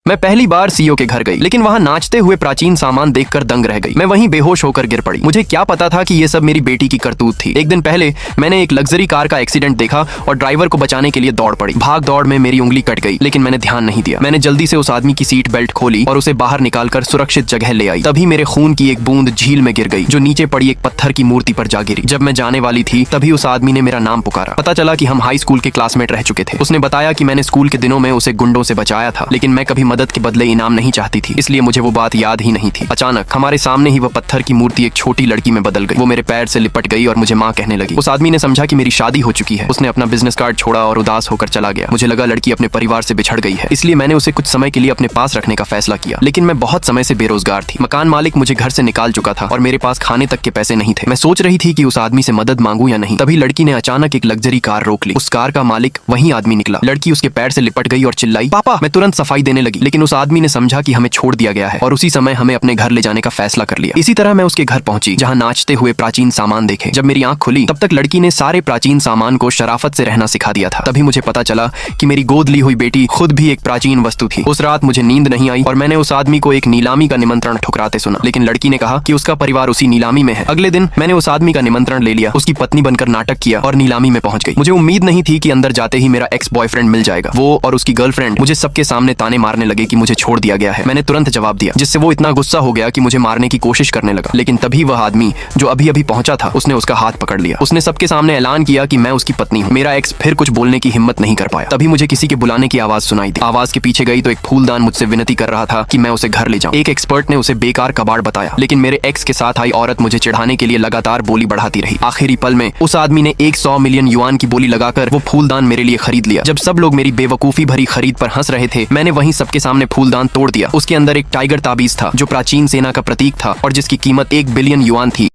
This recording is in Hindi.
मैं पहली बार सीईओ के घर गई, लेकिन वहाँ नाचते हुए प्राचीन सामान देखकर दंग रह गई। मैं वहीं बेहोश होकर गिर पड़ी। मुझे क्या पता था कि ये सब मेरी बेटी की करतूत थी। एक दिन पहले मैंने एक लग्जरी कार का एक्सीडेंट देखा और ड्राइवर को बचाने के लिए दौड़ पड़ी। भाग दौड़ में मेरी उंगली कट गई, लेकिन मैंने ध्यान नहीं दिया। मैंने जल्दी से उस आदमी की सीट बेल्ट खोली और उसे बाहर निकालकर सुरक्षित जगह ले आई। तभी मेरे खून की एक बूंद झील में गिर गई, जो नीचे पड़ी एक पत्थर की मूर्ति पर जा गिरी। जब मैं जाने वाली थी, तभी उस आदमी ने मेरा नाम पुकारा। पता चला कि हम हाई स्कूल के क्लासमेट रह चुके थे। उसने बताया कि मैंने स्कूल के दिनों में उसे गुंडों से बचाया था, लेकिन मैं कभी मदद के बदले इनाम नहीं चाहती थी, इसलिए मुझे वो बात याद ही नहीं थी। अचानक हमारे सामने ही वो पत्थर की मूर्ति एक छोटी लड़की में बदल गई। वो मेरे पैर से लिपट गई और मुझे माँ कहने लगी। उस आदमी ने समझा कि मेरी शादी हो चुकी है। उसने अपना बिजनेस कार्ड छोड़ा और उदास होकर चला गया। मुझे लगा लड़की अपने परिवार से बिछड़ गई है, इसलिए मैंने उसे कुछ समय के लिए अपने पास रखने का फैसला किया। लेकिन मैं बहुत समय से बेरोजगार थी। मकान मालिक मुझे घर से निकाल चुका था और मेरे पास खाने तक के पैसे नहीं थे। मैं सोच रही थी कि उस आदमी से मदद मांगू या नहीं। तभी लड़की ने अचानक एक लग्जरी कार रोक ली। उस कार का मालिक वही आदमी निकला। लड़की उसके पैर से लिपट गई और चिल्लाई, पापा। मैं तुरंत सफाई देने लगी, लेकिन उस आदमी ने समझा कि हमें छोड़ दिया गया है और उसी समय हमें अपने घर ले जाने का फैसला कर लिया। इसी तरह मैं उसके घर पहुंची, जहां नाचते हुए प्राचीन सामान देखे। जब मेरी आंख खुली, तब तक लड़की ने सारे प्राचीन सामान को शराफत से रहना सिखा दिया था। तभी मुझे पता चला कि मेरी गोद ली हुई बेटी खुद भी एक प्राचीन वस्तु थी। उस रात मुझे नींद नहीं आई और मैंने उस आदमी को एक नीलामी का निमंत्रण ठुकराते सुना, लेकिन लड़की ने कहा कि उसका परिवार उसी नीलामी में है। अगले दिन मैंने उस आदमी का निमंत्रण ले लिया, उसकी पत्नी बनकर नाटक किया और नीलामी में पहुंच गई। मुझे उम्मीद नहीं थी कि अंदर जाते ही मेरा एक्स बॉयफ्रेंड मिल जाएगा। वो और उसकी गर्लफ्रेंड मुझे सबके सामने ताने मारने लगे कि मुझे छोड़ दिया गया है। मैंने तुरंत जवाब दिया, जिससे वो इतना गुस्सा हो गया कि मुझे मारने की कोशिश करने लगा। लेकिन तभी वह आदमी जो अभी अभी पहुंचा था, उसने उसका हाथ पकड़ लिया। उसने सबके सामने ऐलान किया कि मैं उसकी पत्नी हूँ। मेरा एक्स फिर कुछ बोलने की हिम्मत नहीं कर पाया। तभी मुझे किसी के बुलाने की आवाज सुनाई दी। आवाज के पीछे गई तो एक फूलदान मुझसे विनती कर रहा था कि मैं उसे घर ले जाऊं। एक एक्सपर्ट ने उसे बेकार कबाड़ बताया, लेकिन मेरे एक्स के साथ आई औरत मुझे चिढ़ाने के लिए लगातार बोली बढ़ाती रही। आखिरी पल में उस आदमी ने 100 मिलियन युआन की बोली लगाकर वो फूलदान मेरे लिए खरीद लिया। जब सब लोग मेरी बेवकूफी भरी खरीद पर हंस रहे थे, मैंने वहीं सबके सामने फूलदान तोड़ दिया। उसके अंदर एक टाइगर ताबीज था, जो प्राचीन सेना का प्रतीक था और जिसकी कीमत 1 बिलियन युआन थी।